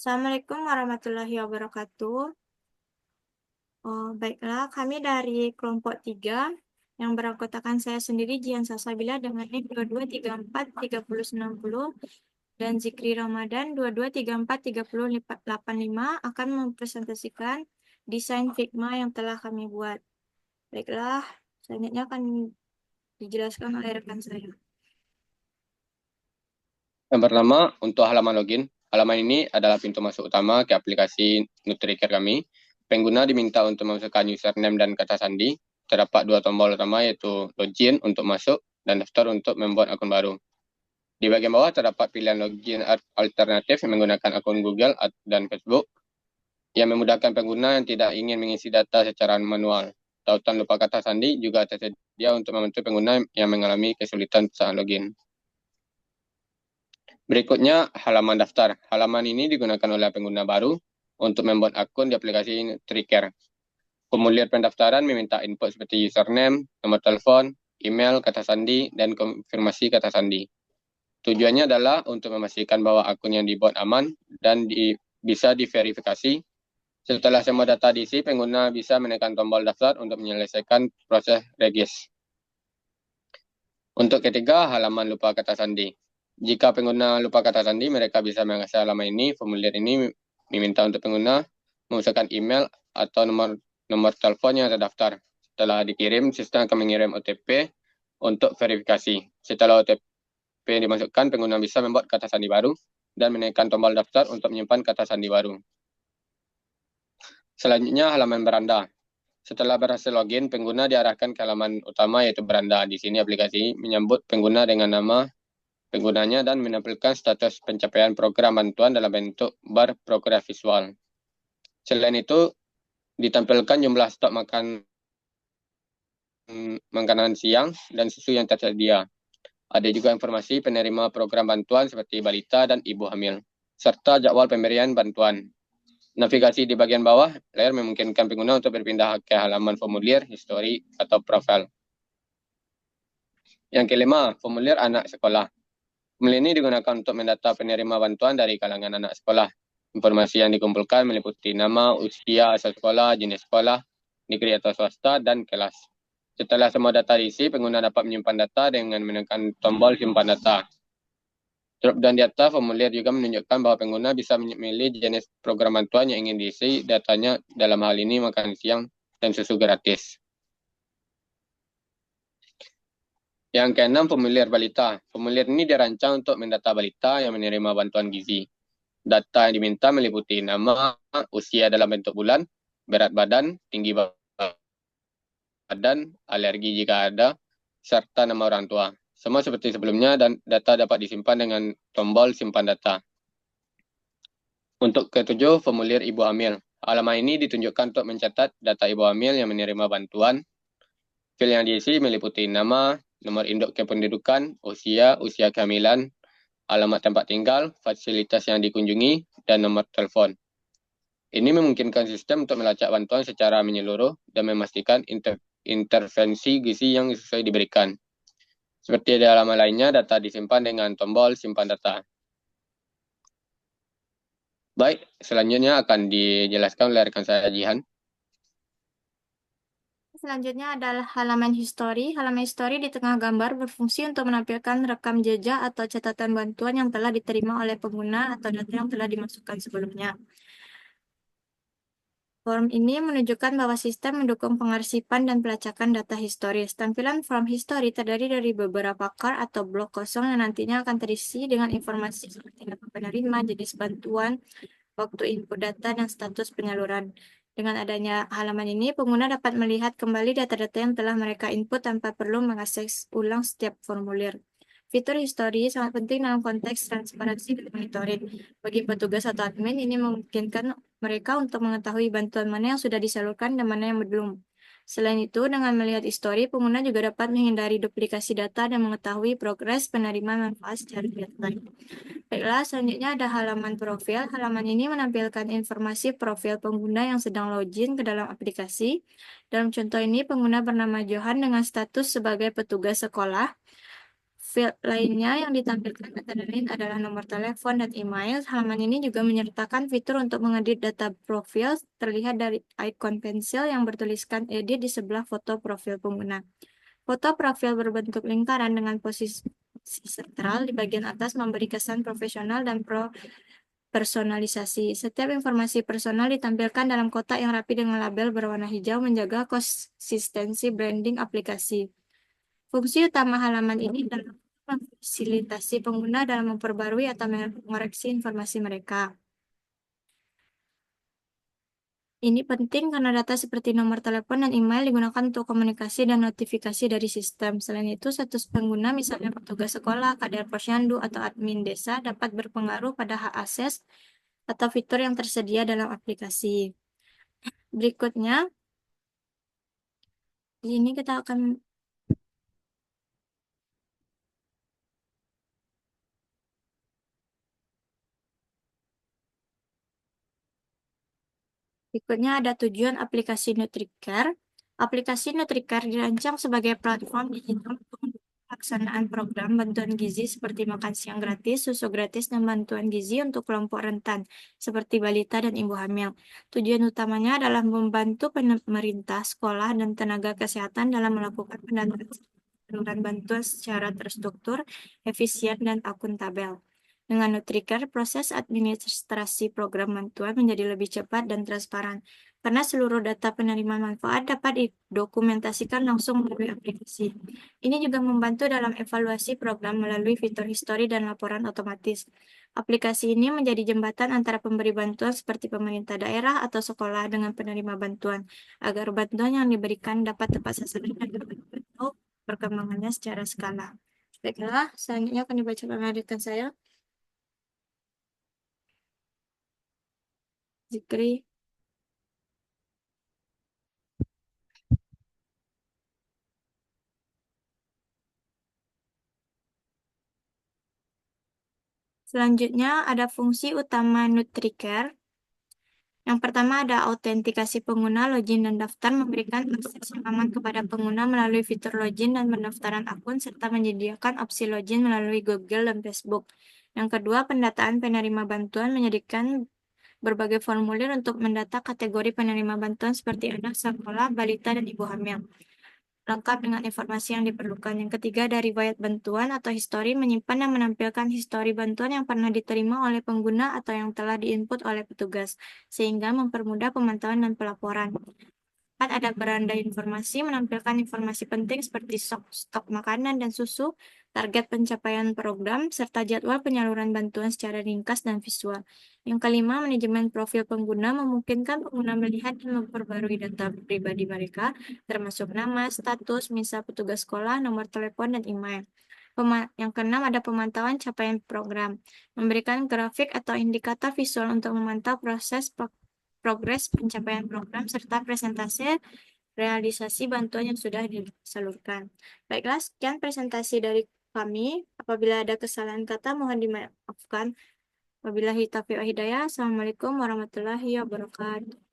Assalamualaikum warahmatullahi wabarakatuh. Baiklah, kami dari kelompok 3 yang beranggotakan saya sendiri, Jian Salsabila dengan NIM 22343090 dan Zikri Ramadan 22343085 akan mempresentasikan desain Figma yang telah kami buat. Baiklah, selanjutnya akan dijelaskan oleh rekan saya. Yang pertama, untuk halaman login. Halaman ini adalah pintu masuk utama ke aplikasi NutriCare kami. Pengguna diminta untuk memasukkan username dan kata sandi. Terdapat dua tombol utama, yaitu login untuk masuk dan daftar untuk membuat akun baru. Di bagian bawah terdapat pilihan login alternatif yang menggunakan akun Google dan Facebook, yang memudahkan pengguna yang tidak ingin mengisi data secara manual. Tautan lupa kata sandi juga tersedia untuk membantu pengguna yang mengalami kesulitan saat login. Berikutnya, halaman daftar. Halaman ini digunakan oleh pengguna baru untuk membuat akun di aplikasi NutriCare. Formulir pendaftaran meminta input seperti username, nomor telepon, email, kata sandi, dan konfirmasi kata sandi. Tujuannya adalah untuk memastikan bahwa akun yang dibuat aman dan bisa diverifikasi. Setelah semua data diisi, pengguna bisa menekan tombol daftar untuk menyelesaikan proses regis. Untuk ketiga, halaman lupa kata sandi. Jika pengguna lupa kata sandi, mereka bisa mengakses halaman ini. Formulir ini meminta untuk pengguna memasukkan email atau nomor telepon yang terdaftar. Setelah dikirim, sistem akan mengirim OTP untuk verifikasi. Setelah OTP dimasukkan, pengguna bisa membuat kata sandi baru dan menekan tombol daftar untuk menyimpan kata sandi baru. Selanjutnya, halaman beranda. Setelah berhasil login, pengguna diarahkan ke halaman utama, yaitu beranda. Di sini aplikasi menyambut pengguna dengan nama penggunanya dan menampilkan status pencapaian program bantuan dalam bentuk bar progres visual. Selain itu, ditampilkan jumlah stok makanan siang dan susu yang tersedia. Ada juga informasi penerima program bantuan seperti balita dan ibu hamil, serta jadwal pemberian bantuan. Navigasi di bagian bawah layar memungkinkan pengguna untuk berpindah ke halaman formulir, histori, atau profil. Yang kelima, formulir anak sekolah. Formulir ini digunakan untuk mendata penerima bantuan dari kalangan anak sekolah. Informasi yang dikumpulkan meliputi nama, usia, asal sekolah, jenis sekolah, negeri atau swasta, dan kelas. Setelah semua data diisi, pengguna dapat menyimpan data dengan menekan tombol simpan data. Drop-down di atas formulir juga menunjukkan bahwa pengguna bisa memilih jenis program bantuan yang ingin diisi datanya, dalam hal ini makan siang dan susu gratis. Yang keenam, formulir balita. Formulir ini dirancang untuk mendata balita yang menerima bantuan gizi. Data yang diminta meliputi nama, usia dalam bentuk bulan, berat badan, tinggi badan, alergi jika ada, serta nama orang tua. Semua seperti sebelumnya dan data dapat disimpan dengan tombol simpan data. Untuk ketujuh, formulir ibu hamil. Halaman ini ditunjukkan untuk mencatat data ibu hamil yang menerima bantuan. Fil yang diisi meliputi nama, nomor induk kependudukan, usia kehamilan, alamat tempat tinggal, fasilitas yang dikunjungi, dan nomor telepon. Ini memungkinkan sistem untuk melacak bantuan secara menyeluruh dan memastikan intervensi gizi yang sesuai diberikan. Seperti di halaman lainnya, data disimpan dengan tombol simpan data. Baik, selanjutnya akan dijelaskan oleh rekan saya Jihan. Selanjutnya adalah halaman histori. Halaman histori di tengah gambar berfungsi untuk menampilkan rekam jejak atau catatan bantuan yang telah diterima oleh pengguna atau data yang telah dimasukkan sebelumnya. Form ini menunjukkan bahwa sistem mendukung pengarsipan dan pelacakan data historis. Tampilan form histori terdiri dari beberapa kar atau blok kosong yang nantinya akan terisi dengan informasi seperti nama penerima, jenis bantuan, waktu input data, dan status penyaluran. Dengan adanya halaman ini, pengguna dapat melihat kembali data-data yang telah mereka input tanpa perlu mengakses ulang setiap formulir. Fitur histori sangat penting dalam konteks transparansi dan monitoring. Bagi petugas atau admin, ini memungkinkan mereka untuk mengetahui bantuan mana yang sudah disalurkan dan mana yang belum. Selain itu, dengan melihat histori, pengguna juga dapat menghindari duplikasi data dan mengetahui progres penerima manfaat secara real-time. Baiklah, selanjutnya ada halaman profil. Halaman ini menampilkan informasi profil pengguna yang sedang login ke dalam aplikasi. Dalam contoh ini, pengguna bernama Johan dengan status sebagai petugas sekolah. Field lainnya yang ditampilkan antara lain adalah nomor telepon dan email. Halaman ini juga menyertakan fitur untuk mengedit data profil, terlihat dari ikon pensil yang bertuliskan edit di sebelah foto profil pengguna. Foto profil berbentuk lingkaran dengan posisi sentral di bagian atas memberi kesan profesional dan personalisasi. Setiap informasi personal ditampilkan dalam kotak yang rapi dengan label berwarna hijau menjaga konsistensi branding aplikasi. Fungsi utama halaman ini adalah memfasilitasi pengguna dalam memperbarui atau mengoreksi informasi mereka. Ini penting karena data seperti nomor telepon dan email digunakan untuk komunikasi dan notifikasi dari sistem. Selain itu, status pengguna, misalnya petugas sekolah, kadar posyandu, atau admin desa, dapat berpengaruh pada hak akses atau fitur yang tersedia dalam aplikasi. Berikutnya, di sini kita akan Berikutnya ada tujuan aplikasi NutriCare. Aplikasi NutriCare dirancang sebagai platform digital untuk mendukung pelaksanaan program bantuan gizi seperti makan siang gratis, susu gratis, dan bantuan gizi untuk kelompok rentan seperti balita dan ibu hamil. Tujuan utamanya adalah membantu pemerintah, sekolah, dan tenaga kesehatan dalam melakukan penyaluran bantuan secara terstruktur, efisien, dan akuntabel. Dengan NutriCare, proses administrasi program bantuan menjadi lebih cepat dan transparan, karena seluruh data penerima manfaat dapat didokumentasikan langsung melalui aplikasi. Ini juga membantu dalam evaluasi program melalui fitur histori dan laporan otomatis. Aplikasi ini menjadi jembatan antara pemberi bantuan seperti pemerintah daerah atau sekolah dengan penerima bantuan, agar bantuan yang diberikan dapat tepat sasaran dan dapat membantu perkembangannya secara skala. Baiklah, selanjutnya akan dibacakan oleh rekan saya. Zikri. Selanjutnya ada fungsi utama NutriCare. Yang pertama ada autentikasi pengguna, login dan daftar, memberikan akses yang aman kepada pengguna melalui fitur login dan pendaftaran akun, serta menyediakan opsi login melalui Google dan Facebook. Yang kedua, pendataan penerima bantuan, menyediakan berbagai formulir untuk mendata kategori penerima bantuan seperti anak sekolah, balita, dan ibu hamil, lengkap dengan informasi yang diperlukan. Yang ketiga, dari riwayat bantuan atau histori, menyimpan dan menampilkan histori bantuan yang pernah diterima oleh pengguna atau yang telah diinput oleh petugas, sehingga mempermudah pemantauan dan pelaporan. Ada beranda informasi, menampilkan informasi penting seperti stok makanan dan susu, target pencapaian program, serta jadwal penyaluran bantuan secara ringkas dan visual. Yang kelima, manajemen profil pengguna, memungkinkan pengguna melihat dan memperbarui data pribadi mereka, termasuk nama, status, misal petugas sekolah, nomor telepon, dan email. Yang keenam, ada pemantauan capaian program, memberikan grafik atau indikator visual untuk memantau progres pencapaian program, serta presentasi realisasi bantuan yang sudah disalurkan. Baiklah, sekian presentasi dari kami. Apabila ada kesalahan kata, mohon dimaafkan. Wabillahi taufiq wal hidayah. Assalamualaikum warahmatullahi wabarakatuh.